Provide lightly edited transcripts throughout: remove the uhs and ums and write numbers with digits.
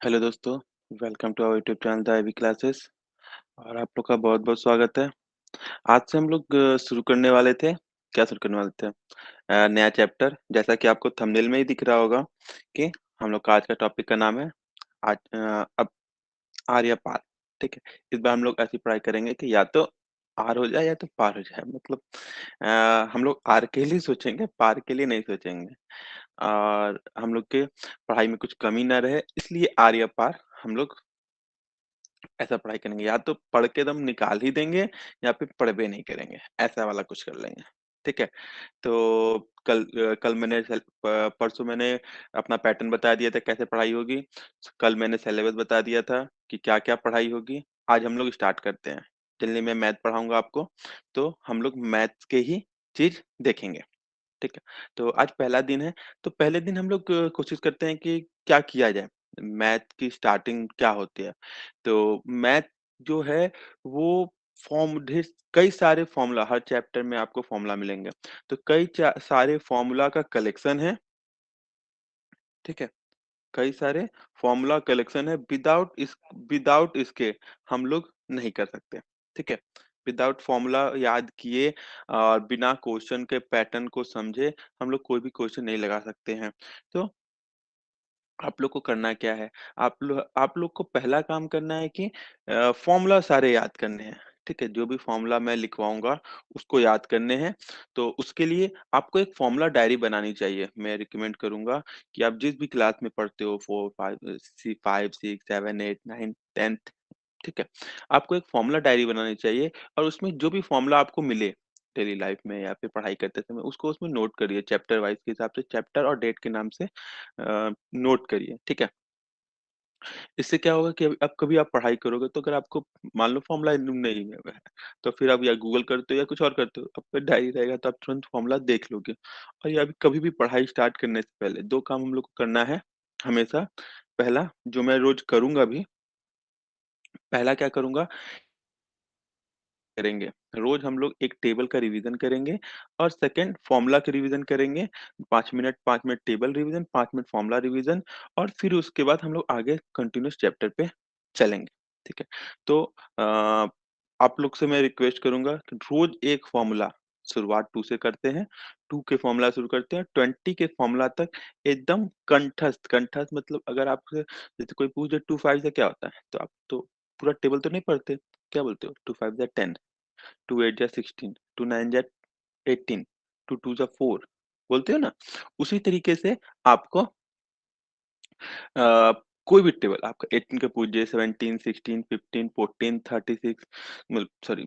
Hello दोस्तों, welcome to our YouTube channel the IV classes और आप लोग का बहुत-बहुत स्वागत है। आज से हम लोग शुरू करने वाले थे क्या शुरू करने वाले थे? नया चैप्टर जैसा कि आपको थंबनेल में ही दिख रहा होगा कि हम लोग का आज का टॉपिक का नाम है आज अब आर या पार, ठीक है? इस बार हम लोग ऐसी पढ़ाई करेंगे कि या तो आर हो जाए या तो पार हो जाए मतलब हम लोग आर के लिए सोचेंगे, पार के लिए नहीं सोचेंगे और हम लोग के पढ़ाई में कुछ कमी ना रहे इसलिए आर या पार हम लोग ऐसा पढ़ाई करेंगे या तो पढ़ के दम निकाल ही देंगे या फिर पढ़बे नहीं करेंगे, ऐसा वाला कुछ कर लेंगे, ठीक है? तो कल मैंने परसों मैंने अपना पैटर्न बता दिया था कैसे पढ़ाई होगी, कल मैंने सिलेबस बता दिया था कि क्या-क्या पढ़ाई होगी, आज हम लोग स्टार्ट करते हैं। चलिए मैं मैथ पढ़ाऊँगा आपको, तो हम लोग मैथ्स के ही चीज़ देखेंगे। ठीक है। तो आज पहला दिन है, तो पहले दिन हम लोग कोशिश करते हैं कि क्या किया जाए? मैथ की स्टार्टिंग क्या होती है? तो मैथ जो है वो कई सारे फ़ॉर्मूला हर चैप्टर में आपको फ़ॉर्मूला मिलेंगे। तो कई चा सारे फ़ॉर्मूला का कलेक्शन है, ठीक है? कई सारे फ़ॉर्मूला कलेक्शन है विदाउट इसके हम लोग नहीं कर सकते, ठीक है? विदाउट फ़ॉर्मूला याद किए और बिना क्वेश्चन के पैटर्न को समझे हम लोग कोई भी क्वेश्चन नहीं लगा सकते हैं। तो आप लोग को करना क्या है? आप लोग को पहला काम करना है कि फ़ॉर्मूला सारे याद करने हैं, ठीक है? जो भी फ़ॉर्मूला मैं लिखवाऊँगा, उसको याद करने हैं। तो उसके लिए आपको एक फ़ॉर्मूला डायरी बनानी चाहिए। मैं रिकमेंड करूँगा कि आप जिस भी क्लास में पढ़ते हो 4, 5 5, 6, 7, 8, 9, 10th ठीक है? आपको एक फ़ॉर्मूला डायरी बनानी चाहिए और उसमें जो भी फ़ॉर्मूला आपको मिले डेली लाइफ़ में या फिर पढ़ाई करते समय, उसको उसमें नोट करिए चैप्टर वाइज़ के हिसाब से, चैप्टर और डेट के नाम से नोट करिए, ठीक है? इससे क्या होगा कि अब कभी आप पढ़ाई करोगे तो अगर आपको मान लो फ़ॉर्मूला नहीं है वह, तो फिर आप या गूगल करते हो या कुछ और करते हो, आपका डायरी रहेगा तो आप तुरंत फ़ॉर्मूला देख लोगे। और या कभी भी पढ़ाई स्टार्ट करने से पहले 2 काम हम लोग को करना है हमेशा। पहला जो मैं रोज़ करूँगा भी, पहला क्या करूँगा करेंगे। रोज़ हम लोग एक टेबल का रिवीजन करेंगे और सेकंड फ़ॉर्मूला का रिवीजन करेंगे। 5 minute table revision, 5 minute formula revision और फिर उसके बाद हम लोग आगे कंटीन्यूअस चैप्टर पे चलेंगे, ठीक है? तो अ, आप लोग से मैं रिक्वेस्ट करूँगा कि रोज़ एक फ़ॉर्मूला शुरुआत 2 से करते हैं, 2 के फ़ॉर्मूला शुरू करते हैं, 20 के फ़ॉर्मूला तक एकदम कंठस्थ कंठस्थ मतलब अगर आपसे जैसे कोई पूछ दे 2 5 से क्या होता है? तो आप तो पूरा टेबल तो नहीं पढ़ते, क्या बोलते हो? 2 5 जा 10 2 8 जा 16, 2 9 जा 18, 2 2 जा 4 बोलते हो ना? उसी तरीके से आपको कोई भी टेबल आपका 18 का पूछिए 17, 16, 15, 14, 36 मतलब सॉरी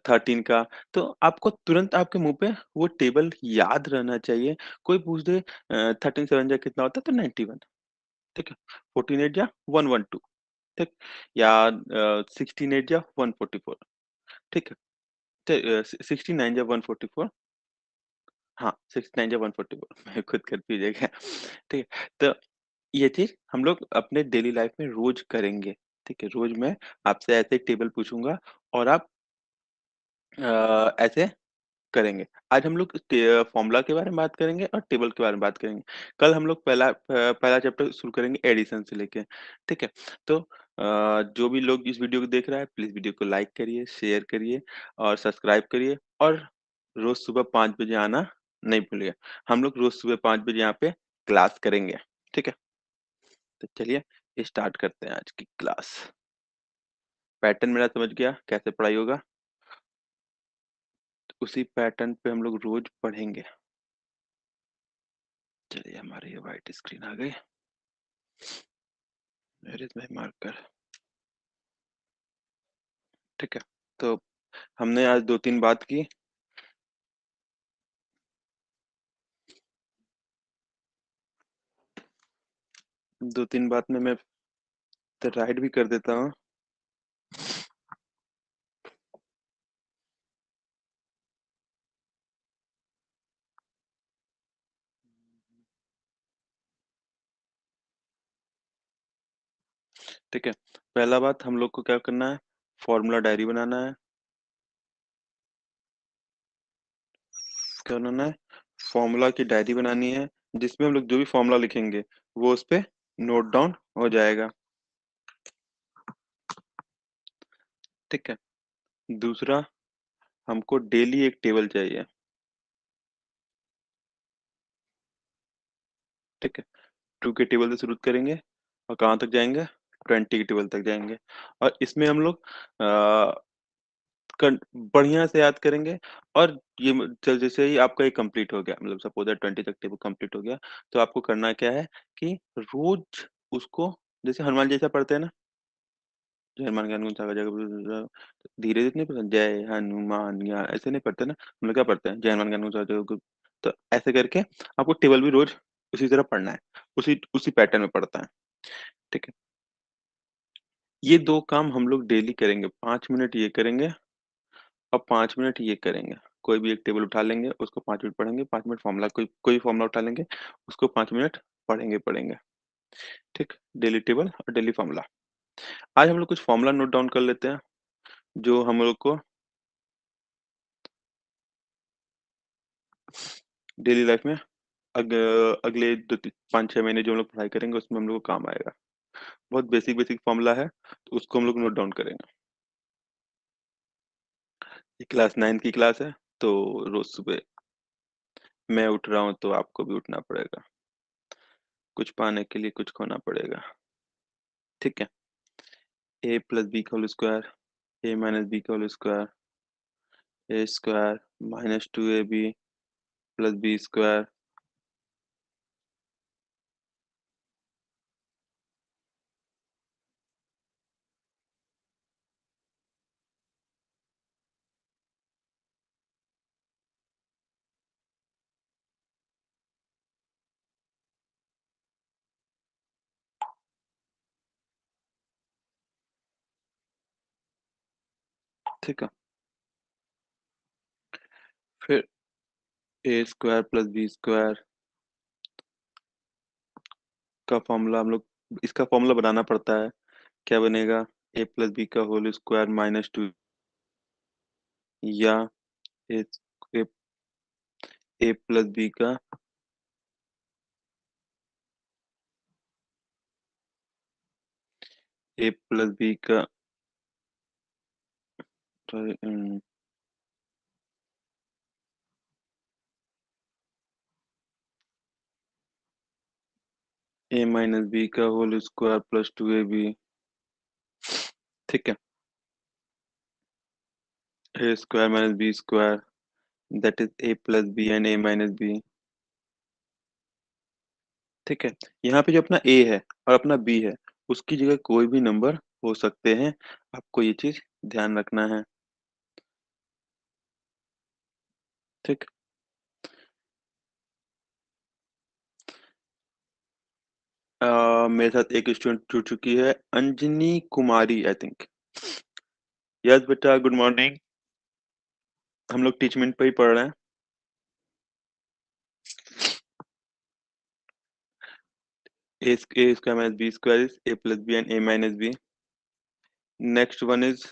13 का तो आपको तुरंत आपके मुँह पे वो टेबल याद रहना चाहिए। कोई पूछ दे 13 7 जा कितना होता है? तो 91 ठीक है? 14 8 जा 112 ठीक? या 16 8 जा 144 ठीक है? 69 जा 144 हाँ, 69 या 144 मैं खुद कन्फ्यूज़ हो गया। ठीक है, तो ये चीज़ हम लोग अपने डेली लाइफ़ में रोज़ करेंगे, ठीक है? रोज़ मैं आपसे ऐसे एक टेबल पूछूँगा और आप ऐसे करेंगे। आज हम लोग फ़ॉर्मूला के बारे में बात करेंगे और टेबल के बारे में बात करेंगे। कल हम लोग पहला चैप्टर शुरू करेंगे एडिशन से लेके, ठीक है? तो जो भी लोग इस वीडियो को देख रहा है, प्लीज़ वीडियो को लाइक करिए, शेयर करिए और सब्सक्राइब करिए और रोज़ सुबह 5 बजे आना नहीं भूलिएगा। हम लोग रोज़ सुबह 5 बजे यहाँ पे क्लास करेंगे, ठीक है? तो चलिए स्टार्ट करते हैं आज की क्लास। पैटर्न मेरा समझ गया कैसे पढ़ाई होगा, तो उसी पैटर्न पे हम लोग रोज़ पढ़ेंगे। चलिए हमारी ये व्हाइट स्क्रीन आ गई। Where is my marker? ठीक है, तो हमने आज 2-3 बात की। 2-3 बात में मैं तो राइट भी कर देता हूँ। ठीक है, पहला बात हम लोग को क्या करना है, फ़ॉर्मूला डायरी बनाना है। क्या बनाना है? फ़ॉर्मूला की डायरी बनानी है, जिसमें हम लोग जो भी फ़ॉर्मूला लिखेंगे, वो उसपे नोट डाउन हो जाएगा। ठीक है? दूसरा, हमको डेली एक टेबल चाहिए, ठीक है? 2 के टेबल से शुरू करेंगे और कहाँ तक जाएँगे? 20 के टेबल तक जाएँगे और इसमें हम लोग कन बढ़िया से याद करेंगे और ये जैसे ही आपका ये कंप्लीट हो गया मतलब सपोज़ दैट 20 तक टेबल कंप्लीट हो गया, तो आपको करना क्या है कि रोज़ उसको जैसे हनुमान चालीसा पढ़ते हैं ना, जय हनुमान ज्ञान गुण सागर जय धीरे-धीरे नहीं पढ़ते, जय हनुमान ज्ञान ऐसे नहीं पढ़ते ना, हम लोग क्या पढ़ते हैं? जय हनुमान ज्ञान गुण सागर तो ऐसे करके आपको टेबल भी रोज़ उसी तरह पढ़ना है, उसी उसी पैटर्न में पढ़ता है, ठीक है? ये 2 काम हम लोग डेली करेंगे, 5 मिनट ये करेंगे और 5 मिनट ये करेंगे। कोई भी एक टेबल उठा लेंगे, उसको 5 मिनट पढ़ेंगे, 5 मिनट फ़ॉर्मूला कोई कोई फ़ॉर्मूला उठा लेंगे, उसको 5 मिनट पढ़ेंगे। ठीक? डेली टेबल और डेली फ़ॉर्मूला। आज हम लोग कुछ फ़ॉर्मूला नोट डाउन कर लेते हैं, जो हम लोग को डेली लाइफ़ में अगले 2 ती 5-6 महीने जो हम लोग पढ़ाई करेंगे, उसमें हम लोग को काम आएगा। बहुत बेसिक फ़ॉर्मूला है, तो उसको हम लोग नोट डाउन करेंगे। ये क्लास 9 की क्लास है, तो रोज़ सुबह मैं उठ रहा हूँ, तो आपको भी उठना पड़ेगा। कुछ पाने के लिए कुछ खोना पड़ेगा। ठीक है? a प्लस b का whole square, a minus b का whole square, a square minus 2ab plus b square. ठीक है? फिर a square plus b square का फ़ॉर्मूला हम लोग इसका फ़ॉर्मूला बनाना पड़ता है। क्या बनेगा? a प्लस b का होल स्क्वायर माइनस 2 या a a a plus b का a प्लस b का सॉरी a माइनस b का होल स्क्वायर प्लस 2ab। ठीक है? a square minus b square that is a plus b and a minus b। ठीक है? यहाँ पे जो अपना a है और अपना b है, उसकी जगह कोई भी नंबर हो सकते हैं। आपको ये चीज़ ध्यान रखना है। ठीक? मेरे साथ एक स्टूडेंट जुड़ चुकी है, Anjani Kumari I think. Yes बेटा, गुड मॉर्निंग। हम लोग टीचमेंट पे ही पढ़ रहे हैं। a square minus b square is a plus b and a minus b. Next one is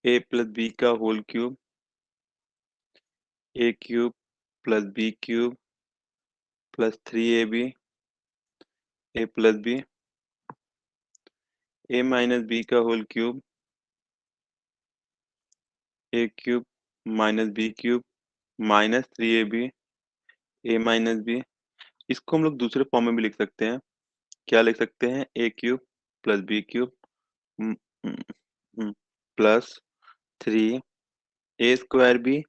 a plus b का whole cube, a cube plus b cube plus 3ab a plus b, a minus b का whole cube, a cube minus b cube minus 3ab a minus b। इसको हम लोग दूसरे form में भी लिख सकते हैं। क्या लिख सकते हैं? a cube plus b cube plus 3 a square b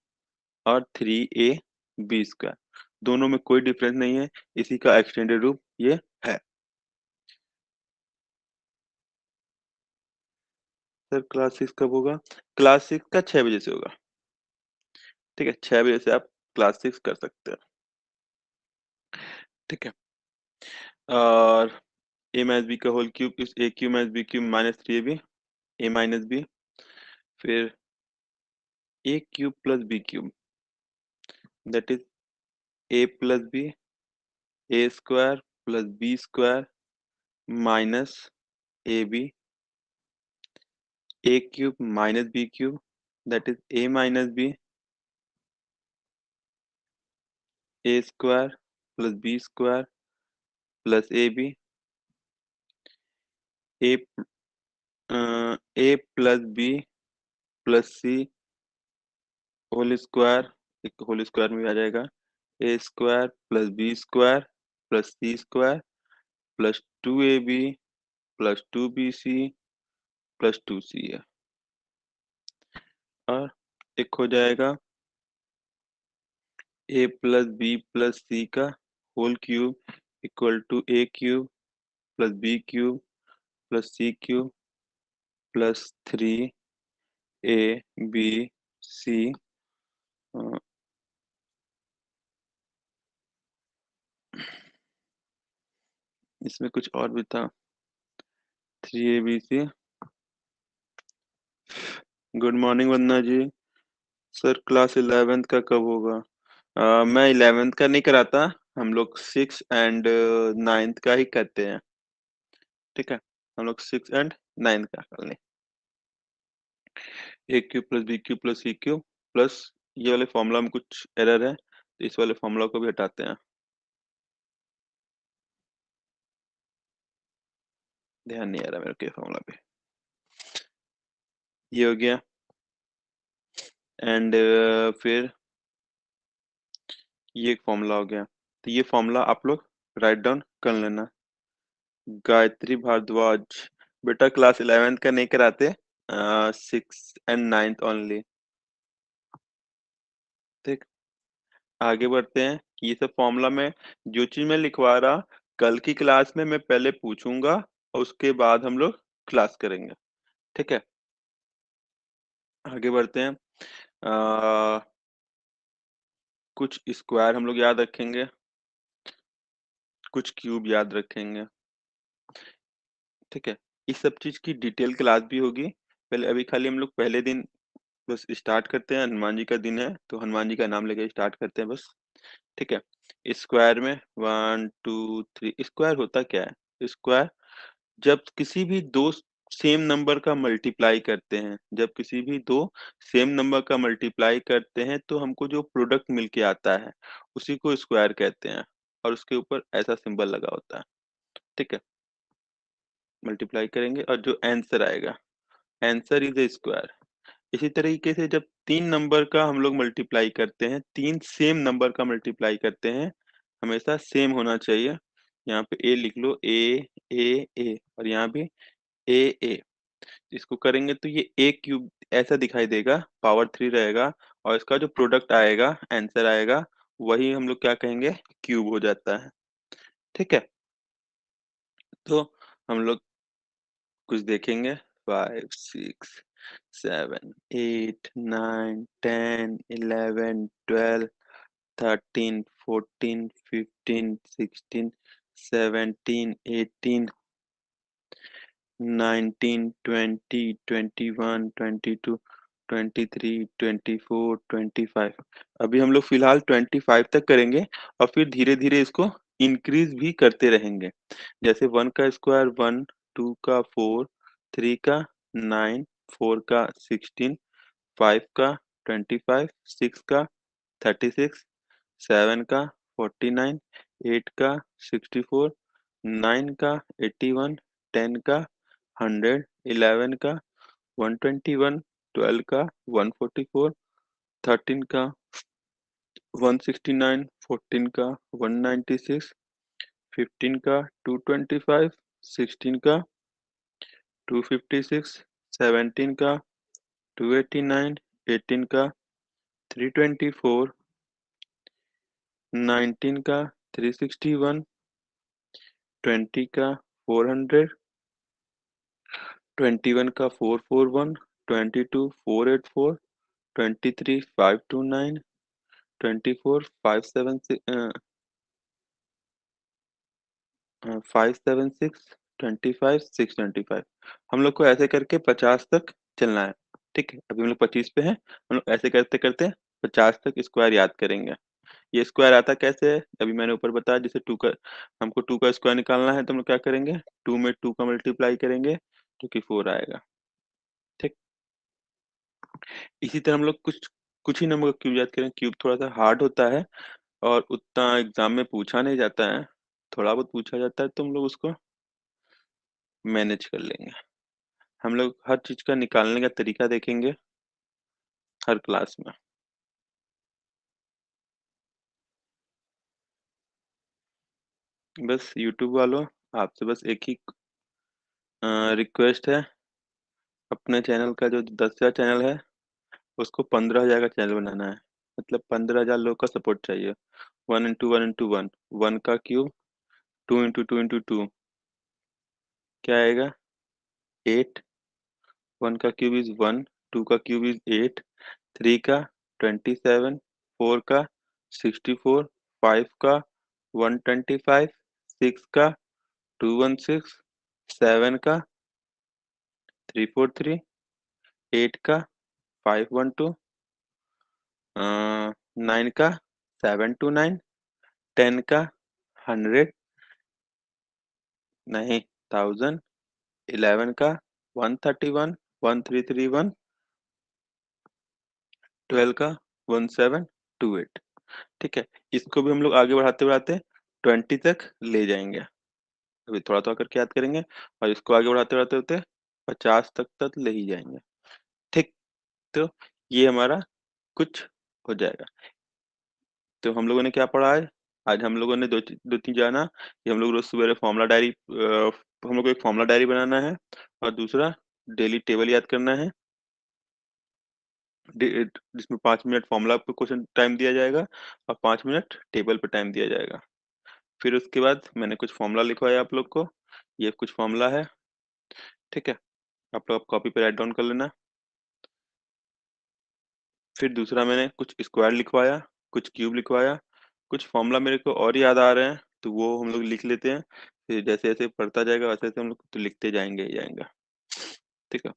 और 3a बी स्क्वायर। दोनों में कोई डिफरेंस नहीं है, इसी का एक्सटेंडेड रूप ये है। सर क्लास 6 कब होगा? क्लास 6 का 6 बजे से होगा। ठीक है? 6 बजे से आप क्लास 6 कर सकते हैं। ठीक है? और a माइनस b का whole cube is a cube minus b cube minus 3ab a minus b, फिर a cube plus b cube that is a plus b a square plus b square minus ab a cube minus b cube that is a minus b a square plus b square plus ab a A plus B plus C whole square, एक whole square में भी आ जाएगा, ए square plus B square plus C square plus 2ab plus 2bc plus 2c है। और एक हो जाएगा A plus B plus C का whole cube equal to A cube plus B cube plus C cube plus 3ab C. इसमें कुछ और भी था, 3ab C. Good morning Vandana ji. Sir class 11th का कब होगा? मैं 11th का नहीं कराता, हम लोग 6 एंड 9th का ही करते हैं। ठीक है, हम लोग 6 एंड 9th का कर लें। A cube plus B cube plus C cube plus, ये वाले फॉर्मूला में कुछ एरर है तो इस वाले फॉर्मूला को भी हटाते हैं। ध्यान नहीं आ रहा मेरे के फॉर्मूला पे। ये हो गया। एंड फिर ये एक फॉर्मूला हो गया, तो ये फॉर्मूला आप लोग राइट डाउन कर लेना। गायत्री भारद्वाज, बेटा क्लास 11th का नहीं कराते, 6 एंड 9th ओनली। ठीक, आगे बढ़ते हैं। ये सब फॉर्मूला में जो चीज मैं लिखवा रहा, कल की क्लास में मैं पहले पूछूंगा और उसके बाद हम लोग क्लास करेंगे। ठीक है, आगे बढ़ते हैं। कुछ स्क्वायर हम लोग याद रखेंगे, कुछ क्यूब याद रखेंगे। ठीक है, इस सब चीज की डिटेल क्लास भी होगी। पहले अभी खाली हम लोग पहले दिन बस स्टार्ट करते हैं, हनुमान जी का दिन है तो हनुमान जी का नाम लेकर स्टार्ट करते हैं बस। ठीक है, स्क्वायर में 1 2 3, स्क्वायर होता क्या है? स्क्वायर जब किसी भी दो सेम नंबर का मल्टीप्लाई करते हैं, जब किसी भी दो सेम नंबर का मल्टीप्लाई करते हैं तो हमको जो प्रोडक्ट मिलके आता है उसी को स्क्वायर कहते हैं, और उसके ऊपर ऐसा सिंबल लगा होता है। ठीक है, मल्टीप्लाई करेंगे और जो आंसर आएगा, आंसर इज ए स्क्वायर। इसी तरीके से जब तीन नंबर का हम लोग मल्टीप्लाई करते हैं, तीन सेम नंबर का मल्टीप्लाई करते हैं, हमेशा सेम होना चाहिए। यहाँ पे ए लिख लो, ए और यहाँ भी ए। इसको करेंगे तो ये ए क्यूब ऐसा दिखाई देगा, पावर 3 रहेगा, और इसका जो प्रोडक्ट आएगा, आंसर आएगा, वही हम लोग क्या कहेंगे, क्यूब हो जाता है। ठीक है, तो हम लोग कुछ देखेंगे। 5 6 7 8 9 10 11 12 13 14 15 16 17 18 19 20 21 22 23 24 25। अभी हम लोग फिलहाल 25 तक करेंगे और फिर धीरे धीरे इसको इंक्रीज भी करते रहेंगे। जैसे 1 का स्क्वायर 1, 2 का 4, 3 का 9, 4 का 16, 5 का 25, 6 का 36, 7 का 49, 8 का 64, 9 का 81, 10 का 100, 11 का 121, 12 का 144, 13 का 169, 14 का 196, 15 का 225, 16 का 256, 17 का 289, 18 का 324, 19 का 361, 20 का 400, 21 का 441, 22 484, 23 529, 24 576, 25 625। हम लोग को ऐसे करके 50 तक चलना है। ठीक है, अभी हम लोग 25 पे हैं, हम लोग ऐसे करते करते 50 तक स्क्वायर याद करेंगे। ये स्क्वायर आता कैसे है, अभी मैंने ऊपर बताया, जैसे हमको 2 का स्क्वायर निकालना है तो हम लोग क्या करेंगे, 2 में 2 का मल्टीप्लाई करेंगे जो कि 4 आएगा। ठीक, इसी तरह हम लोग कुछ कुछ ही नंबर का क्यूब याद करें। क्यूब थोड़ा सा हार्ड होता है और उतना एग्जाम में पूछा नहीं जाता है, थोड़ा बहुत पूछा जाता है तो हम लोग उसको मैनेज कर लेंगे। हम लोग हर चीज़ का निकालने का तरीका देखेंगे हर क्लास में। बस यूट्यूब वालों, आपसे बस एक ही रिक्वेस्ट है, अपने चैनल का जो 10,000 चैनल है, उसको 15,000 का चैनल बनाना है। मतलब 15,000 लोग का सपोर्ट चाहिए। 1 इंटू 1 इंटू 1, 1 का क्यूब, 2 इंटू 2 इंटू 2, क्या आएगा? 8। 1 का क्यूब इज 1, 2 का क्यूब इज 8, 3 का 27, 4 का 64, 5 का 125, 6 का 216, 7 का 343, 8 का 512, 9 का 729, 10 का 100, नहीं 1000, 11 का 131, 1331, 12 का 1728। ठीक है, इसको भी हम लोग आगे बढ़ाते बढ़ाते 20 तक ले जाएंगे। अभी थोड़ा थोड़ा करके याद करेंगे और इसको आगे बढ़ाते बढ़ाते होते 50 तक ले ही जाएंगे। ठीक, तो ये हमारा कुछ हो जाएगा। तो हम लोगों ने क्या पढ़ा है? आज हम लोगों ने दो तीन जाना कि हम लोग रोज सवेरे फॉर्मूला डायरी, हम लोग को एक फॉर्मूला डायरी बनाना है और दूसरा डेली टेबल याद करना है, जिसमें 5 मिनट फॉर्मूला पे क्वेश्चन टाइम दिया जाएगा और 5 मिनट टेबल पे टाइम दिया जाएगा। फिर उसके बाद मैंने कुछ फॉर्मूला लिखवाया आप लोग को, ये कुछ फॉर्मूला है। ठीक है, आप लोग कॉपी पे राइट डाउन कर लेना। फिर दूसरा मैंने कुछ स्क्वायर लिखवाया, कुछ क्यूब लिखवाया, कुछ फॉर्मूला मेरे को और याद आ रहे हैं, तो वो हम लोग लिख लेते हैं। फिर जैसे जैसे पढ़ता जाएगा वैसे वैसे हम लोग तो लिखते जाएंगे ही जाएंगे। ठीक है,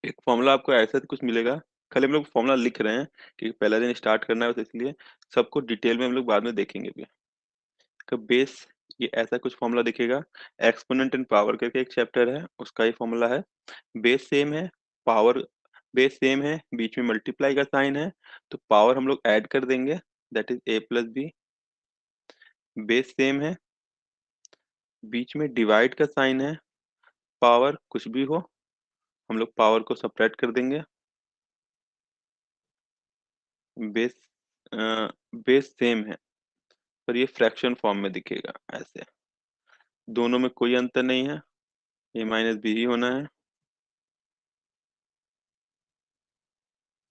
एक फॉर्मूला आपको ऐसा कुछ मिलेगा, खाली हम लोग फॉर्मूला लिख रहे हैं क्योंकि पहला दिन स्टार्ट करना है, तो इसलिए सबको डिटेल में हम लोग बाद में देखेंगे भी। का बेस, ये ऐसा कुछ फॉर्मूला दिखेगा। एक्सपोनेंट एंड पावर करके एक चैप्टर है, उसका ही फॉर्मूला है। बेस सेम है, पावर, बेस सेम है, बीच में मल्टीप्लाई का साइन है, तो पावर हम लोग ऐड कर देंगे, that is A plus B. Base same है, बीच में डिवाइड का साइन है, पावर कुछ भी हो हम लोग पावर को सपरेट कर देंगे। बेस बेस सेम है, पर ये फ्रैक्शन फॉर्म में दिखेगा ऐसे। दोनों में कोई अंतर नहीं है, ए माइनस बी ही होना है।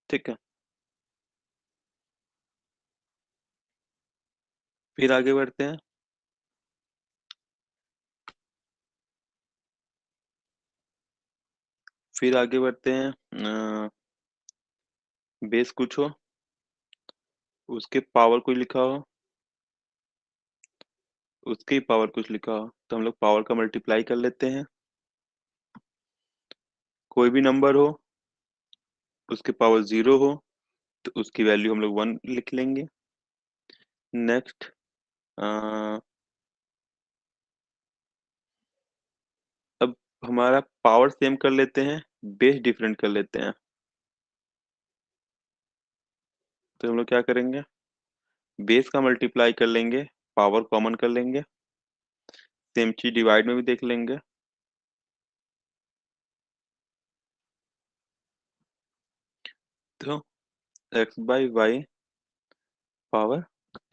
ठीक है, फिर आगे बढ़ते हैं। फिर आगे बढ़ते हैं, बेस कुछ हो, उसके पावर कोई लिखा हो, उसकी पावर कुछ लिखा हो, तो हम लोग पावर का मल्टीप्लाई कर लेते हैं। कोई भी नंबर हो, उसके पावर 0 हो, तो उसकी वैल्यू हम लोग 1 लिख लेंगे। नेक्स्ट, अब हमारा पावर सेम कर लेते हैं, बेस डिफरेंट कर लेते हैं। तो हम लोग क्या करेंगे, बेस का मल्टीप्लाई कर लेंगे, पावर कॉमन कर लेंगे, सेम चीज डिवाइड में भी देख लेंगे। तो एक्स बाई वाई पावर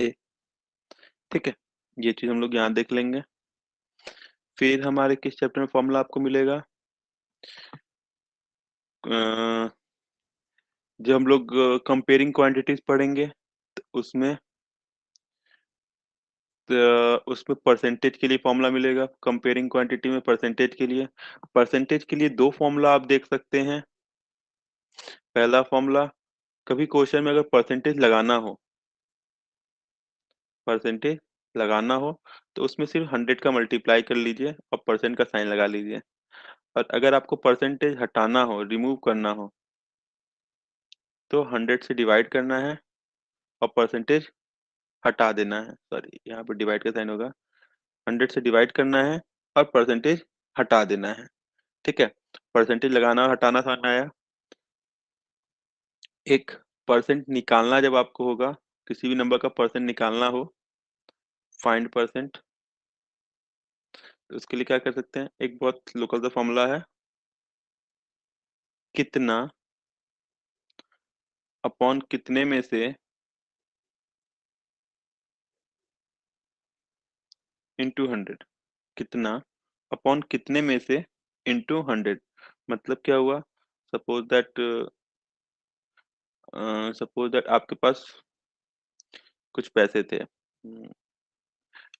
ए। ठीक है, ये चीज हम लोग यहाँ देख लेंगे। फिर हमारे किस चैप्टर में फॉर्मूला आपको मिलेगा? अ, जब हम लोग कंपेयरिंग क्वांटिटीज पढ़ेंगे, तो उसमें परसेंटेज के लिए फॉर्मूला मिलेगा। कंपेयरिंग क्वांटिटी में परसेंटेज के लिए दो फॉर्मूला आप देख सकते हैं। पहला फॉर्मूला, कभी क्वेश्चन में अगर परसेंटेज लगाना हो तो उसमें सिर्फ 100 का मल्टीप्लाई कर लीजिए और परसेंट का साइन लगा लीजिए। और अगर आपको परसेंटेज हटाना हो, रिमूव करना हो, तो 100 से डिवाइड करना है और परसेंटेज हटा देना है। सॉरी, यहाँ पर डिवाइड का साइन होगा। 100 से डिवाइड करना है और परसेंटेज हटा देना है। ठीक है, परसेंटेज लगाना और हटाना समझ में आया। एक परसेंट निकालना जब आपको होगा, किसी भी नंबर का परसेंट निकालना हो, फाइंड परसेंट, तो उसके लिए क्या कर सकते हैं, एक बहुत लोकल सा फॉर्मूला है, कितना अपॉन कितने में से इंटू 100। कितना अपॉन कितने में से इंटू 100, मतलब क्या हुआ, सपोज दैट आपके पास कुछ पैसे थे,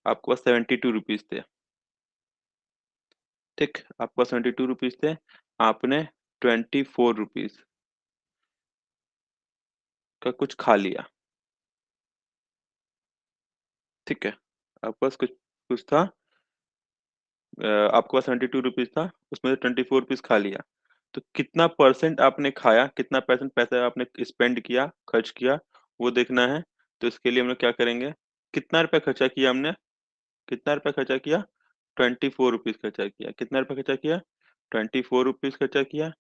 आपके पास 72 रुपीज थे। ठीक, आपके पास 72 रुपीज थे, आपने 24 रुपीज का कुछ खा लिया। ठीक है, आपके पास कुछ कुछ था, आपके पास 72 रुपीज था, उसमें से 24 रुपीज खा लिया। तो कितना परसेंट आपने खाया, कितना परसेंट पैसा आपने स्पेंड किया, खर्च किया, वो देखना है। तो इसके लिए हम लोग क्या करेंगे, कितना रुपया खर्चा किया हमने, कितना रुपया खर्चा किया, 24 रुपीज खर्चा किया। कितना रुपया खर्चा किया, 24 रुपीज खर्चा किया।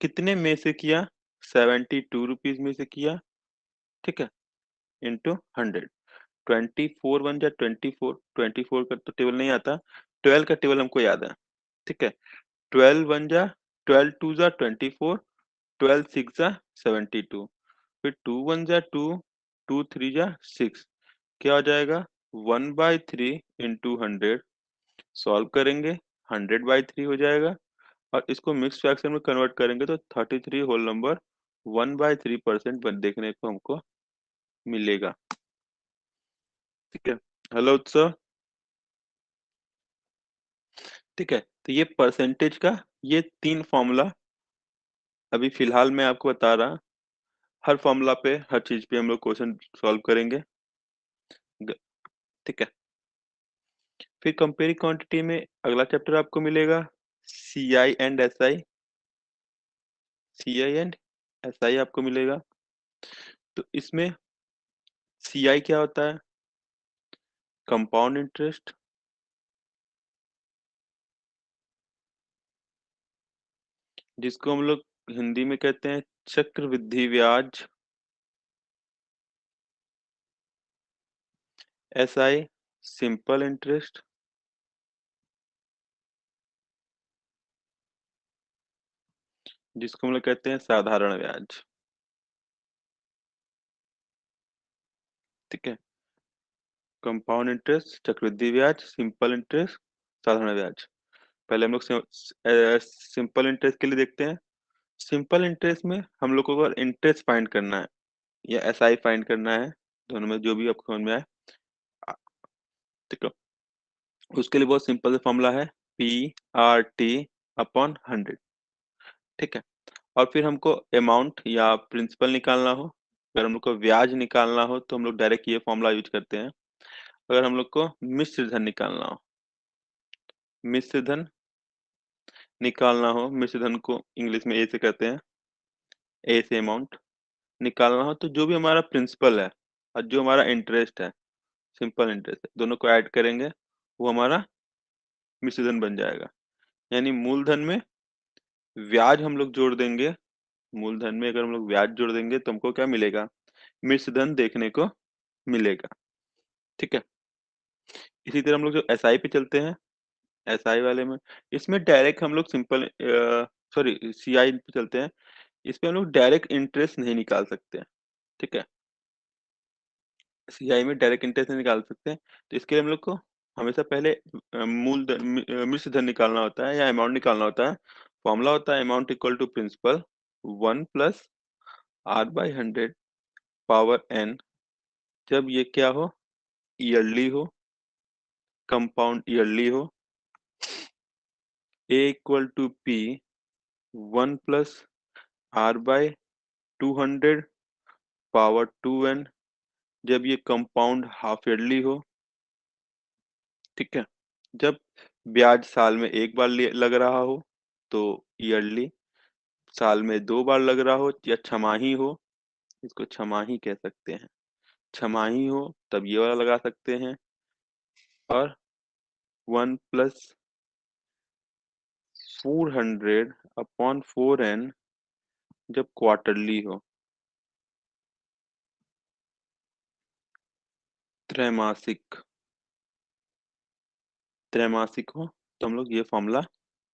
कितने में से किया, 72 रुपीज में से किया। ठीक है, इंटू 100। 24 1 जा 24, 24 का तो टेबल नहीं आता, 12 का टेबल हमको याद है। ठीक है, 12 1 जा 12 2 जा 24, 12 6 जा 72, फिर 2 1 जा 2, 2 3 जा 6, क्या हो जाएगा, 1/3 इंटू 100। सॉल्व करेंगे, 100/3 हो जाएगा, और इसको मिक्स फ्रैक्शन में कन्वर्ट करेंगे तो 33 होल नंबर 1/3% देखने को हमको मिलेगा। ठीक है, हेलो उत्सव। ठीक है, तो ये परसेंटेज का ये 3 फॉर्मूला अभी फिलहाल मैं आपको बता रहा, हर फॉर्मूला पे हर चीज पे हम लोग क्वेश्चन सॉल्व करेंगे। ग- ठीक है, फिर कंपेयरिंग क्वांटिटी में अगला चैप्टर आपको मिलेगा सी आई एंड एस आई आपको मिलेगा। तो इसमें सी आई क्या होता है, कंपाउंड इंटरेस्ट, जिसको हम लोग हिंदी में कहते हैं चक्रवृद्धि ब्याज। एस आई सिंपल इंटरेस्ट, जिसको हम लोग कहते हैं साधारण ब्याज। ठीक है, कंपाउंड इंटरेस्ट, चक्रवृद्धि ब्याज, सिंपल इंटरेस्ट, साधारण ब्याज। पहले हम लोग सिंपल इंटरेस्ट के लिए देखते हैं। सिंपल इंटरेस्ट में हम लोग को अगर इंटरेस्ट फाइंड करना है या एस आई फाइंड करना है, दोनों में जो भी आपको समझ में आए। आ, ठीक है, उसके लिए बहुत सिंपल फॉर्मूला है, P/R/T/100। ठीक है, और फिर हमको अमाउंट या प्रिंसिपल निकालना हो, अगर हम लोग को ब्याज निकालना हो तो हम लोग डायरेक्ट ये फॉर्मूला यूज करते हैं। अगर हम लोग को मिश्र धन निकालना हो, मिश्र धन निकालना हो, मिश्र धन को इंग्लिश में ए से कहते हैं, ए से अमाउंट निकालना हो, तो जो भी हमारा प्रिंसिपल है और जो हमारा इंटरेस्ट है, सिंपल इंटरेस्ट है, दोनों को ऐड करेंगे, वो हमारा मिश्र धन बन जाएगा। यानी मूलधन में ब्याज हम लोग जोड़ देंगे, मूलधन में अगर हम लोग ब्याज जोड़ देंगे तो हमको क्या मिलेगा, मिश्र धन देखने को मिलेगा। ठीक है, इसी तरह हम लोग जो एसआई पे चलते हैं, एसआई वाले में, इसमें डायरेक्ट हम लोग सिंपल, सॉरी, सीआई पे चलते हैं। इसमें हम लोग डायरेक्ट इंटरेस्ट नहीं निकाल सकते हैं। ठीक है, सीआई में डायरेक्ट इंटरेस्ट नहीं निकाल सकते हैं, तो इसके लिए हम लोग को हमेशा पहले मिश्र धन निकालना होता है या अमाउंट निकालना होता है। फॉर्मूला होता है amount equal to principal 1 + R/100 power n, जब ये क्या हो, ईयरली हो, कंपाउंड ईयरली हो। A equal to P 1 + R/200 power 2n, जब ये कंपाउंड हाफ ईयरली हो। ठीक है, जब ब्याज साल में एक बार लग रहा हो तो ईयरली, साल में 2 बार लग रहा हो या छमाही हो, इसको छमाही कह सकते हैं, छमाही हो तब ये वाला लगा सकते हैं। और 1 + 400/4n जब क्वार्टरली हो, त्रैमासिक, त्रैमासिक हो, तो हम लोग ये फॉर्मूला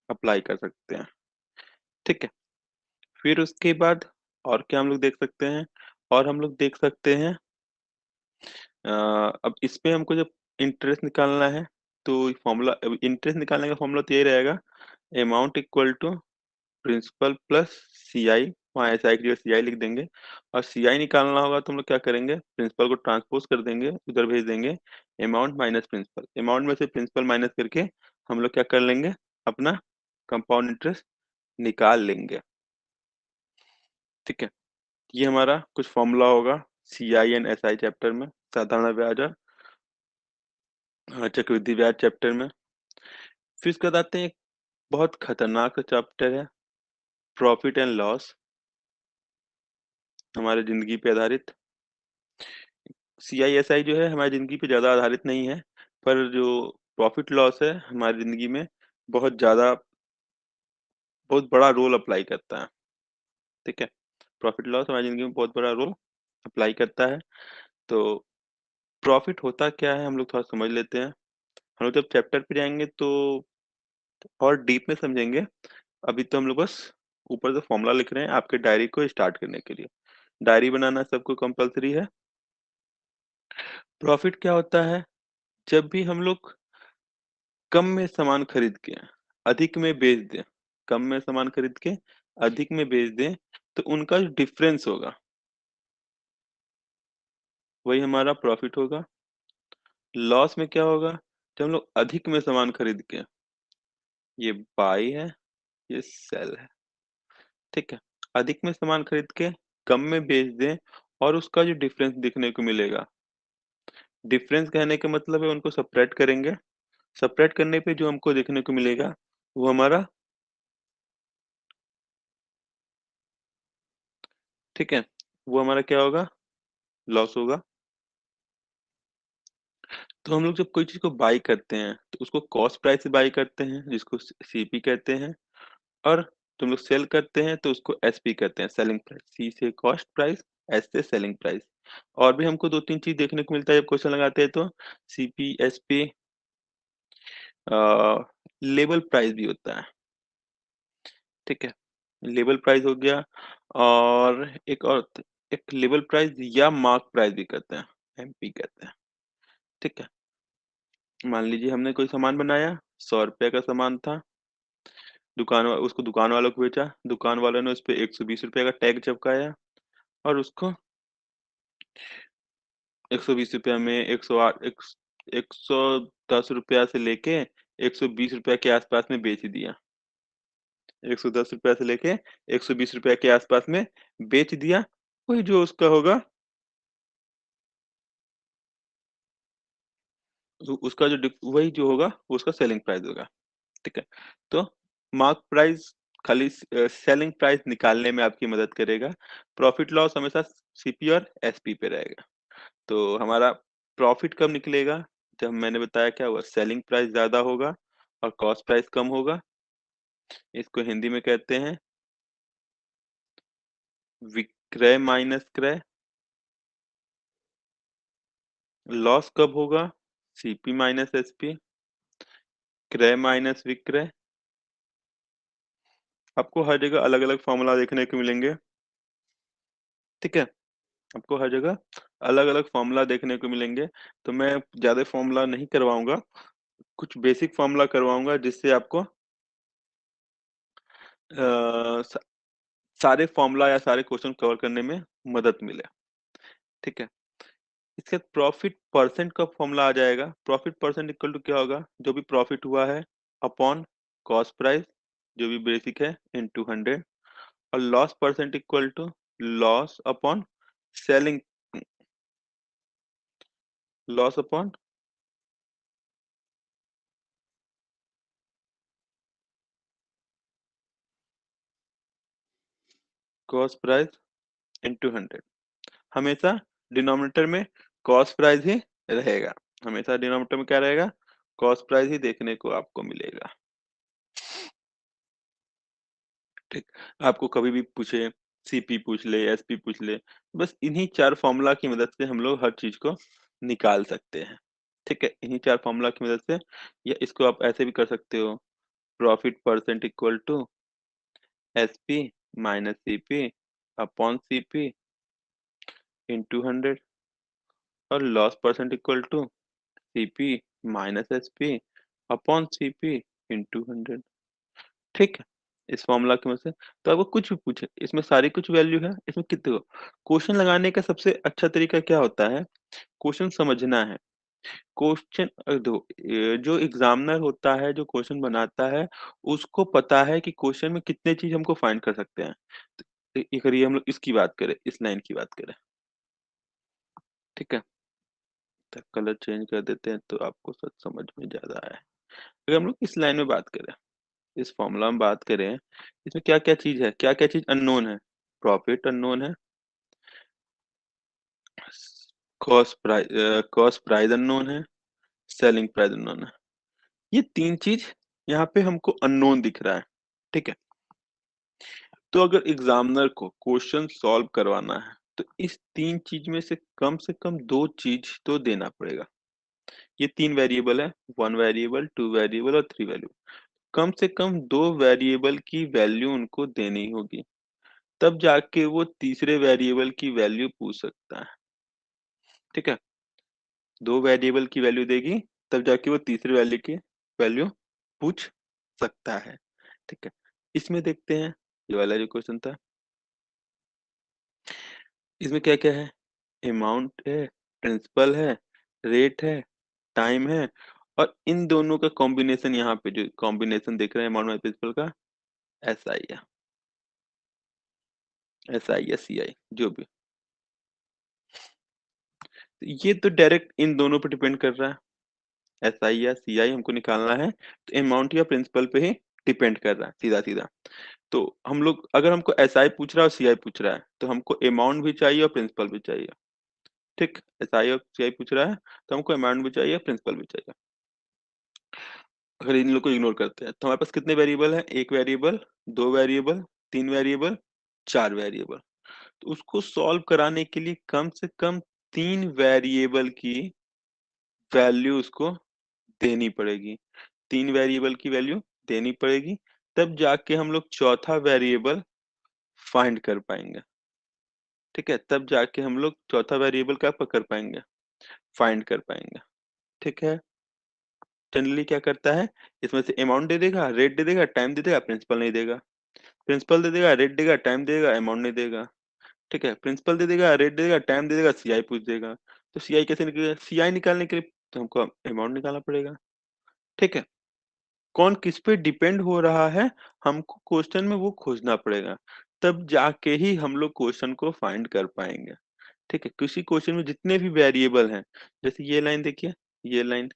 अप्लाई कर सकते हैं। ठीक है, फिर उसके बाद और क्या हम लोग देख सकते हैं, और हम लोग देख सकते हैं अब इसमें हमको जब इंटरेस्ट निकालना है तो फॉर्मूला, इंटरेस्ट निकालने का फॉर्मूला तो यही रहेगा, amount equal to principal plus C I, वहाँ एस आई की जगह सी आई लिख देंगे। और सी आई निकालना होगा तो हम लोग क्या करेंगे, प्रिंसिपल को ट्रांसपोज कर देंगे, उधर भेज देंगे, अमाउंट माइनस प्रिंसिपल, अमाउंट में से प्रिंसिपल माइनस करके हम लोग क्या कर लेंगे, अपना कंपाउंड इंटरेस्ट निकाल लेंगे। ठीक है, ये हमारा कुछ फॉर्मूला होगा सी आई एंड एस आई चैप्टर में, साधारण ब्याज और चक्रवृद्धि ब्याज चैप्टर में। फिर उसके बाद आते हैं एक बहुत खतरनाक चैप्टर है, प्रॉफिट एंड लॉस, हमारे जिंदगी पे आधारित। सी आई एस आई जो है हमारी जिंदगी पे ज्यादा आधारित नहीं है, पर जो प्रॉफिट लॉस है हमारी जिंदगी में बहुत ज्यादा, बहुत बड़ा रोल अप्लाई करता है। ठीक है, प्रॉफिट लॉस हमारी जिंदगी में बहुत बड़ा रोल अप्लाई करता है। तो प्रॉफिट होता क्या है हम लोग थोड़ा समझ लेते हैं। हम लोग जब चैप्टर पे जाएंगे तो और डीप में समझेंगे। अभी तो हम लोग बस ऊपर से फॉर्मूला लिख रहे हैं आपके डायरी को स्टार्ट करने के लिए। डायरी बनाना सबको कंपलसरी है। प्रॉफिट क्या होता है, जब भी हम लोग कम में सामान खरीद के अधिक में बेच दें, कम में सामान खरीद के अधिक में बेच दें, तो उनका जो डिफरेंस होगा वही हमारा प्रॉफिट होगा। लॉस में क्या होगा, जब हम लोग अधिक में सामान खरीद के, ये बाई है, ये सेल है। ठीक है, अधिक में सामान खरीद के कम में बेच दें और उसका जो डिफरेंस दिखने को मिलेगा, डिफरेंस कहने का मतलब है उनको सेपरेट करेंगे, सेपरेट करने पे जो हमको देखने को मिलेगा वो हमारा, ठीक है, वो हमारा क्या होगा, लॉस होगा। तो हम लोग जब कोई चीज को बाई करते हैं तो उसको कॉस्ट प्राइस से बाई करते हैं जिसको सीपी कहते हैं, और तुम लोग सेल करते हैं तो उसको एसपी कहते हैं, सेलिंग प्राइस। सी से कॉस्ट प्राइस, एस से सेलिंग प्राइस। और भी हमको दो तीन चीज देखने को मिलता है जब क्वेश्चन लगाते हैं तो, सीपी, एसपी, लेबल प्राइस भी होता है। ठीक है, लेबल प्राइस हो गया, और एक लेबल प्राइस या मार्क प्राइस भी कहते हैं, एमपी कहते हैं। ठीक है, मान लीजिए हमने कोई सामान बनाया, 100 रुपए का सामान था, उसको दुकान वालों को बेचा, दुकान वालों ने उस पे 120 रुपए का टैग चिपकाया, और उसको 120 रुपया में 108, 110 रुपया से लेके 120 रुपया के आसपास में बेच दिया। 110 रुपया से लेके 120 रुपया के आसपास में बेच दिया। वही जो उसका होगा, उसका जो वही जो होगा वो उसका सेलिंग प्राइस होगा। ठीक है, तो मार्क प्राइस खाली सेलिंग प्राइस निकालने में आपकी मदद करेगा। प्रॉफिट लॉस हमेशा सीपी और एसपी पे रहेगा। तो हमारा प्रॉफिट कब निकलेगा, जब मैंने बताया क्या हुआ, सेलिंग प्राइस ज्यादा होगा और कॉस्ट प्राइस कम होगा। इसको हिंदी में कहते हैं विक्रय माइनस क्रय। लॉस कब होगा, सीपी माइनस एसपी, क्रय माइनस विक्रय। आपको हर जगह अलग अलग फॉर्मूला देखने को मिलेंगे। ठीक है, आपको हर जगह अलग अलग फॉर्मूला देखने को मिलेंगे। तो मैं ज्यादा फॉर्मूला नहीं करवाऊंगा, कुछ बेसिक फॉर्मूला करवाऊंगा जिससे आपको सा, सारे फॉर्मूला या सारे क्वेश्चन कवर करने में मदद मिले। ठीक है, इसके बाद प्रॉफिट परसेंट का फॉर्मूला आ जाएगा। प्रॉफिट परसेंट इक्वल टू क्या होगा, जो भी प्रॉफिट हुआ है अपॉन कॉस्ट प्राइस, जो भी बेसिक है, इनटू 100। और loss percent equal to loss upon selling, loss upon cost price into 100। हमेशा डिनोमिनेटर में कॉस्ट प्राइस ही रहेगा, हमेशा डिनोमिनेटर में क्या रहेगा, कॉस्ट प्राइस ही देखने को आपको मिलेगा। ठीक, आपको कभी भी पूछे, सीपी पूछ ले, एसपी पूछ ले, बस इन्हीं चार फॉर्मूला की मदद से हम लोग हर चीज को निकाल सकते हैं। ठीक है? इन्हीं 4 फ़ॉर्मूला की मदद से या इसको आप ऐसे भी कर सकते हो, profit percent equal to SP minus CP upon CP into 100 और loss percent equal to CP minus SP upon CP into 100। ठीक है? इस फ़ॉर्मूला की मदद से तो आपको कुछ भी पूछे, इसमें सारी कुछ वैल्यू है, इसमें कितने हो क्वेश्चन लगाने का सबसे अच्छा तरीका क्या होता है, क्वेश्चन समझना है। क्वेश्चन देखो जो एग्ज़ामिनर होता है, जो क्वेश्चन बनाता है, उसको पता है कि क्वेश्चन में कितने चीज़ हमको फाइंड कर सकते हैं। तो एक अगर ये हम लोग इसकी बात करें, इस लाइन की बात करें, ठीक है? तो कलर चेंज कर देते हैं तो आपको सब समझ में ज़्यादा आए। अगर हम लोग इस लाइन में बात करें, इस फ़ॉर्मूला में बात करें, इसमें क्या-क्या चीज़ है? क्या-क्या चीज़ अननोन है? प्रॉफिट अननोन है, कॉस्ट प्राइस अननोन है, सेलिंग प्राइस अननोन है। ये 3 चीज़ यहाँ पे हमको अननोन दिख रहा है, ठीक है? तो अगर एग्ज़ामिनर को क्वेश्चन सॉल्व करवाना है, तो इस 3 चीज़ में से कम 2 चीज़ तो देना पड़ेगा। ये 3 वेरिएबल है, 1 वेरिएबल, 2 वेरिएबल और 3 वेरिएबल। कम से कम 2 वेरिएबल की वैल्यू उनको देनी होगी, तब जाके वो तीसरे वेरिएबल की वैल्यू पूछ सकता है, ठीक है? 2 वेरिएबल की वैल्यू देगी, तब जाके वो तीसरे वैल्यू की वैल्यू पूछ सकता है, ठीक है? इसमें देखते हैं, ये वाला जो क्वेश्चन था, इसमें क्या-क्या है? अमाउंट है, प्रिंसिपल है, रेट है, टाइम है और इन दोनों का कॉम्बिनेशन यहाँ पे जो कॉम्बिनेशन देख रहे हैं अमाउंट और प्रिंसिपल का एसआई या सीआई जो भी। ये तो डायरेक्ट इन दोनों पे डिपेंड कर रहा है, एसआई या सीआई हमको निकालना है, तो अमाउंट या प्रिंसिपल पे ही डिपेंड कर रहा है सीधा-सीधा। तो हम लोग अगर हमको एसआई पूछ रहा है और सीआई पूछ रहा है, तो हमको अमाउंट भी चाहिए और प्रिंसिपल भी चाहिए, ठीक? एसआई और सीआई पूछ रहा है, तो हमको अमाउंट भी चाहिए, प्रिंसिपल भी चाहिए। अगर इन लोग को इग्नोर करते हैं, तो हमारे पास कितने वेरिएबल हैं? 1 वेरिएबल, 2 वेरिएबल, 3 वेरिएबल, 4 वेरिएबल। तो उसको सॉल्व कराने के लिए कम से कम 3 वेरिएबल की वैल्यू उसको देनी पड़ेगी। 3 वेरिएबल की वैल्यू देनी पड़ेगी, तब जाके हम लोग चौथा वेरिएबल फाइंड कर पाएँगे, ठीक है? तब जाके हम लोग चौथा वेरिएबल क्या कर पाएँगे? फाइंड कर पाएँगे, ठीक है? जनरली क्या करता है, इसमें से अमाउंट दे देगा, रेट दे देगा, टाइम दे देगा, प्रिंसिपल नहीं देगा। प्रिंसिपल दे देगा, रेट देगा, टाइम देगा, अमाउंट नहीं देगा, ठीक है? प्रिंसिपल दे देगा, रेट दे देगा, टाइम दे देगा, सीआई पूछ देगा। तो सीआई कैसे निकलेगा? सीआई निकालने के लिए तो हमको अमाउंट निकालना पड़ेगा, ठीक है? कौन किस पे डिपेंड हो रहा है, हमको क्वेश्चन में वो खोजना पड़ेगा। तब जाके ही हम लोग क्वेश्चन को फाइंड कर पाएँगे, ठीक है? किसी क्वेश्चन में जितने भी वेरिएबल हैं, जैसे ये लाइन देखिए, ये लाइन,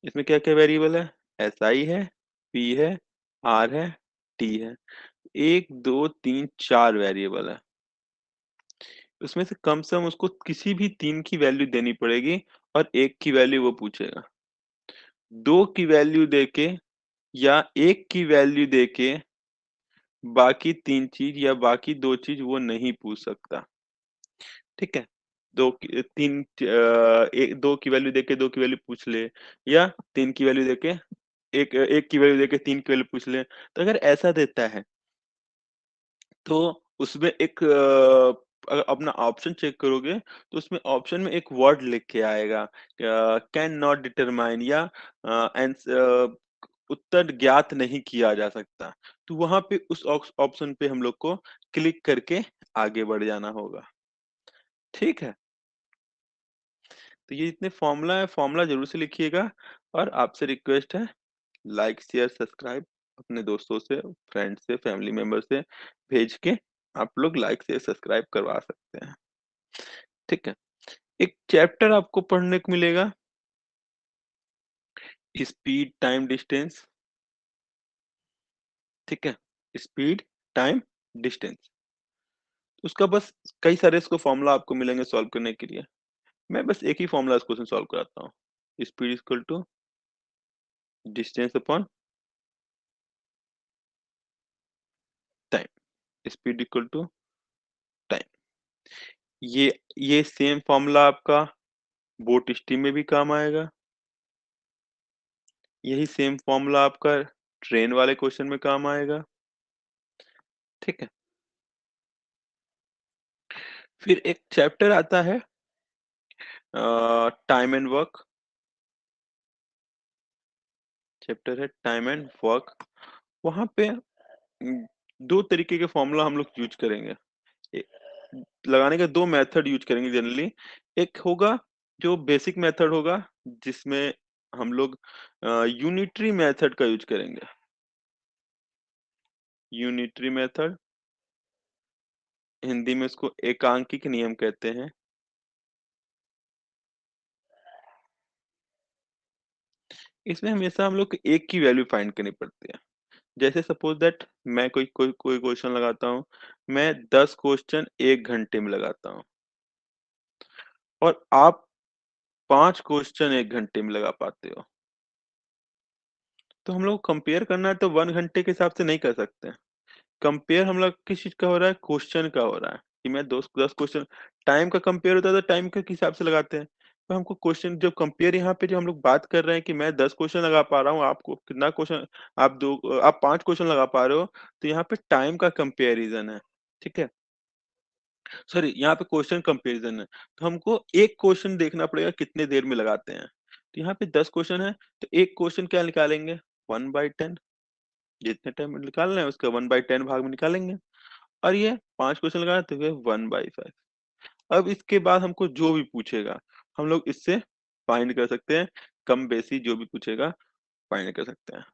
इसमें क्या-क्या वेरिएबल है? एसआई है, पी है, आर है, टी है। 1, 2, 3, 4 वेरिएबल है। उसमें से कम उसको किसी भी 3 की वैल्यू देनी पड़ेगी और 1 की वैल्यू वो पूछेगा। 2 की वैल्यू देके या 1 की वैल्यू देके बाकी 3 चीज़ या बाकी 2 चीज़ वो नहीं पूछ सकता, ठीक है? 2 की 3 2 की वैल्यू देके 2 की वैल्यू पूछ ले या 3 की वैल्यू देके 1 की वैल्यू देके 3 की वैल्यू पूछ ले। तो अगर ऐसा देता है तो उसमें एक अपना ऑप्शन चेक करोगे तो उसमें ऑप्शन में एक वर्ड लिख के आएगा कैन नॉट डिटरमाइन या उत्तर ज्ञात नहीं किया जा सकता। तो वहाँ पे उस ऑप्शन पे हम लोग को क्लिक करके आगे बढ़ जाना होगा। ठीक है? तो ये जितने फॉर्मूला है, फॉर्मूला ज़रूर से लिखिएगा और आपसे रिक्वेस्ट है लाइक, शेयर, सब्सक्राइब अपने दोस्तों से, फ्रेंड से, फैमिली मेंबर से भेज के आप लोग लाइक, शेयर, सब्सक्राइब करवा सकते हैं। ठीक है? एक चैप्टर आपको पढ़ने को मिलेगा स्पीड, टाइम, डिस्टेंस, ठीक है? Speed, time, distance. उसका बस कई सारे इसको फॉर्मूला आपको मिलेंगे सॉल्व करने के लिए। मैं बस एक ही फॉर्मूला इस क्वेश्चन सॉल्व कराता हूँ। Speed equal to distance upon time. Speed equal to time. ये ये सेम फॉर्मूला आपका बोट स्टीम में भी काम आएगा। यही सेम फॉर्मूला आपका ट्रेन वाले क्वेश्चन में काम आएगा। ठीक है। फिर एक चैप्टर आता है टाइम एंड वर्क। चैप्टर है टाइम एंड वर्क। वहां पे दो तरीके के फॉर्मूला हम लोग यूज करेंगे। ए- लगाने के दो मेथड यूज करेंगे जनरली। एक होगा जो बेसिक मेथड होगा, जिसमें हम लोग यूनिटरी मेथड का यूज करेंगे। यूनिटरी मेथड, हिंदी में इसको एकांकिक नियम कहते हैं। इसमें हमेशा हम लोग को एक की वैल्यू फाइंड करनी पड़ती है। जैसे सपोज दैट मैं कोई कोई कोई क्वेश्चन लगाता हूँ, मैं 10 क्वेश्चन 1 घंटे में लगाता हूँ और आप 5 क्वेश्चन 1 घंटे में लगा पाते हो। तो हम लोग कंपेयर करना है तो 1 घंटे के हिसाब से नहीं कर सकते। कंपेयर हम लोग किस चीज का हो रहा है, क्वेश्चन का हो रहा है कि मैं 10 क्वेश्चन। टाइम का कंपेयर होता है तो टाइम के हिसाब से लगाते हैं। तो हमको क्वेश्चन जब कंपेयर, यहाँ पे जो हम लोग बात कर रहे हैं कि मैं 10 क्वेश्चन लगा पा रहा हूँ, आपको कितना क्वेश्चन, आप 5 क्वेश्चन लगा पा रहे हो। तो यहाँ पे टाइम का कंपेरिजन है। ठीक है। सॉरी, यहाँ पे क्वेश्चन कंपैरिजन है। तो हमको एक क्वेश्चन देखना पड़ेगा कितने देर में लगाते हैं। तो यहाँ पे 10 क्वेश्चन है, तो एक क्वेश्चन क्या निकालेंगे, 1/10। जितने टाइम में निकालना है उसका 1/10 भाग में निकालेंगे। और ये 5 क्वेश्चन लगाना तो ये 1/5। अब इसके बाद हमको जो भी पूछेगा हम लोग इससे फाइंड कर सकते हैं। कम बेसी जो भी पूछेगा फाइंड कर सकते हैं।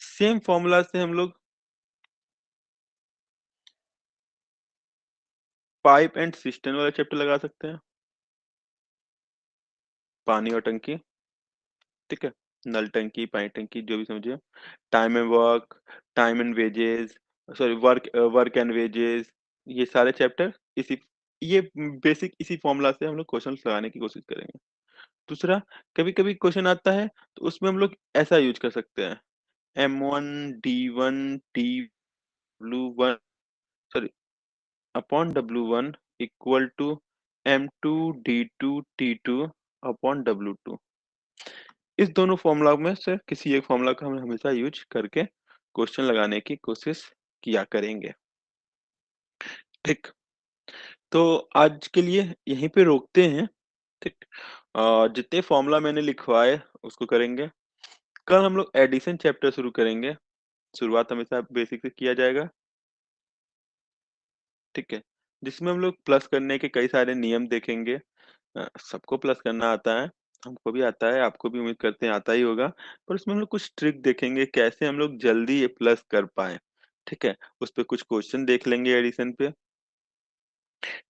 सेम फॉर्मूला से हम लोग पाइप एंड सिस्टम वाला चैप्टर लगा सकते हैं। पानी और टंकी। ठीक है। नल टंकी, पानी टंकी, जो भी समझिए। Time and work, time and wages, sorry work work and wages, ये सारे चैप्टर इसी, ये बेसिक इसी फॉर्मूला से हम लोग क्वेश्चन लगाने की कोशिश करेंगे। दूसरा, कभी कभी क्वेश्चन आता है तो उसमें हम लोग ऐसा यूज कर सकते हैं, M1 D1 T W1, sorry, upon W1 equal to M2 D2 T2 upon W2। इस दोनों फॉर्मूला में से किसी एक फॉर्मूला का हम हमेशा यूज करके क्वेश्चन लगाने की कोशिश किया करेंगे। ठीक। तो आज के लिए यहीं पे रोकते हैं। ठीक। जितने फॉर्मूला मैंने लिखवाए उसको करेंगे। कल हम लोग एडिशन चैप्टर शुरू करेंगे। शुरुआत हमेशा बेसिक से किया जाएगा। ठीक है। जिसमें हम लोग प्लस करने के कई सारे नियम देखेंगे। सबको प्लस करना आता है, हमको भी आता है, आपको भी उम्मीद करते हैं आता ही होगा। पर उसमें हम लोग कुछ ट्रिक देखेंगे कैसे हम लोग जल्दी ये प्लस कर पाए। ठीक है। उस पे कुछ क्वेश्चन देख लेंगे एडिशन पे।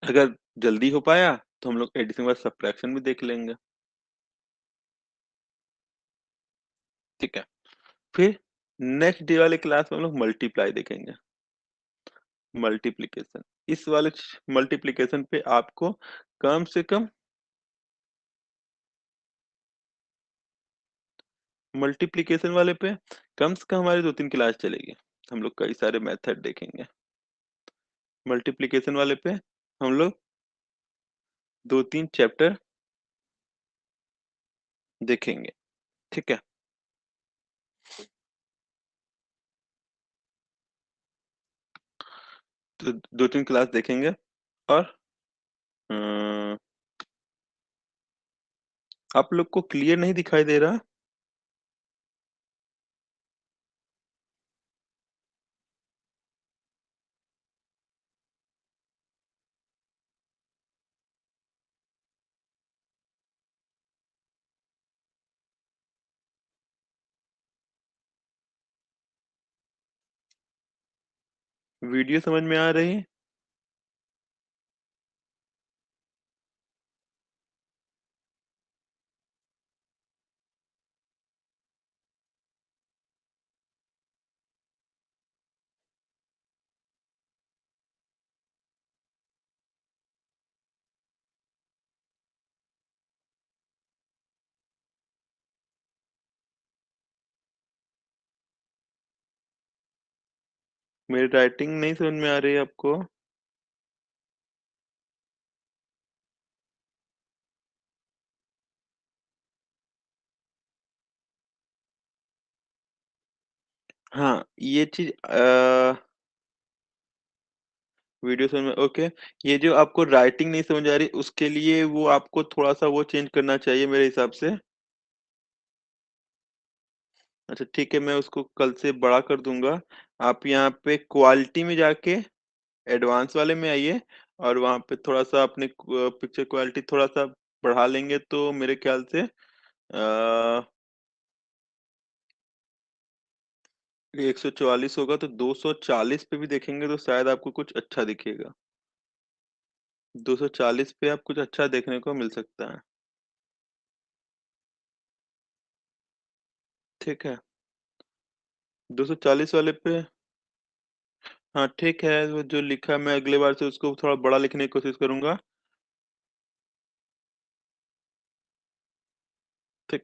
अगर जल्दी हो पाया तो हम लोग एडिशन के बाद सब्ट्रैक्शन भी देख लेंगे। ठीक है। फिर नेक्स्ट डे वाले क्लास में हम लोग मल्टीप्लाई देखेंगे। मल्टीप्लिकेशन, इस वाले मल्टीप्लिकेशन पे आपको कम से कम, मल्टीप्लिकेशन वाले पे कम से कम हमारी 2-3 क्लास चलेगी। हम लोग कई सारे मेथड देखेंगे। मल्टीप्लिकेशन वाले पे हम लोग 2-3 चैप्टर देखेंगे। ठीक है। तो 2-3 क्लास देखेंगे। और अम, आप लोग को क्लियर नहीं दिखाई दे रहा? वीडियो समझ में आ रही है? मेरी राइटिंग नहीं समझ में आ रही है आपको? हाँ, ये चीज़ वीडियो समझ में ओके। ये जो आपको राइटिंग नहीं समझ आ रही, उसके लिए वो आपको थोड़ा-सा वो चेंज करना चाहिए मेरे हिसाब से। अच्छा ठीक है, मैं उसको कल से बड़ा कर दूँगा। आप यहाँ पे क्वालिटी में जाके एडवांस वाले में आइए और वहाँ पे थोड़ा-सा अपने पिक्चर क्वालिटी थोड़ा-सा बढ़ा लेंगे तो मेरे ख्याल से 144 होगा तो 240 पे भी देखेंगे तो शायद आपको कुछ अच्छा दिखेगा। 240 पे आप कुछ अच्छा देखने को मिल सकता है। ठीक है, 240 वाले पे हाँ, ठीक है, वो जो लिखा है मैं अगली बार से उसको थोड़ा बड़ा लिखने की कोशिश करूँगा। ठीक,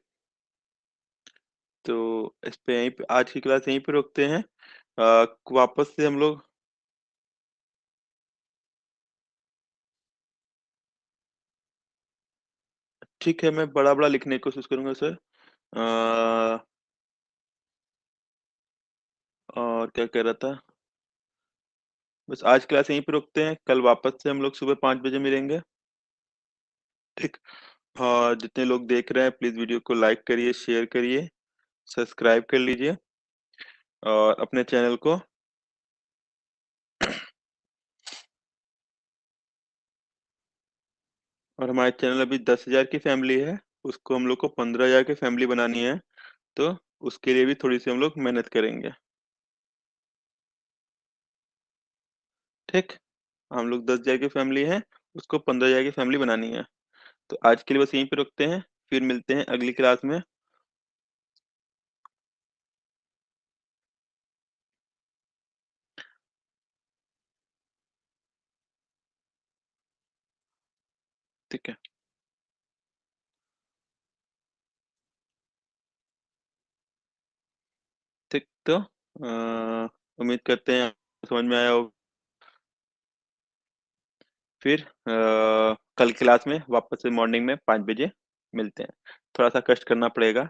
तो इस पे यहीं पे आज की क्लास यहीं पे रोकते हैं। वापस से हम लोग ठीक है, मैं बड़ा-बड़ा लिखने की कोशिश करूँगा सर। और क्या कह रहा था? बस आज क्लास यहीं पे रोकते हैं, कल वापस से हम लोग सुबह 5 बजे मिलेंगे, ठीक? और जितने लोग देख रहे हैं प्लीज़ वीडियो को लाइक करिए, शेयर करिए, सब्सक्राइब कर लीजिए और अपने चैनल को और हमारे चैनल अभी 10,000 की फैमिली है, उसको हम लोग को 15,000 की फैमिली बनानी है, तो उसके लिए भी थोड़ी-सी हम लोग मेहनत करेंगे, ठीक? हम लोग 10,000 की फैमिली है, उसको 15,000 की फैमिली बनानी है। तो आज के लिए बस यहीं पे रुकते हैं, फिर मिलते हैं अगली क्लास में। ठीक है, ठीक तो उम्मीद करते हैं समझ में आया हो। फिर कल क्लास में वापस से मॉर्निंग में 5 बजे मिलते हैं। थोड़ा-सा कष्ट करना पड़ेगा,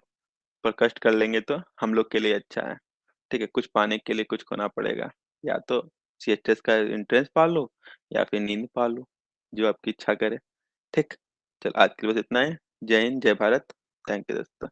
पर कष्ट कर लेंगे तो हम लोग के लिए अच्छा है। ठीक है, कुछ पाने के लिए कुछ खोना पड़ेगा। या तो सीएचएस का एंट्रेंस पाल लो या फिर नींद पाल लो, जो आपकी इच्छा करे। ठीक? चल आज के लिए बस इतना ही। जय हिंद, जय भारत। थैंक यू दोस्तों।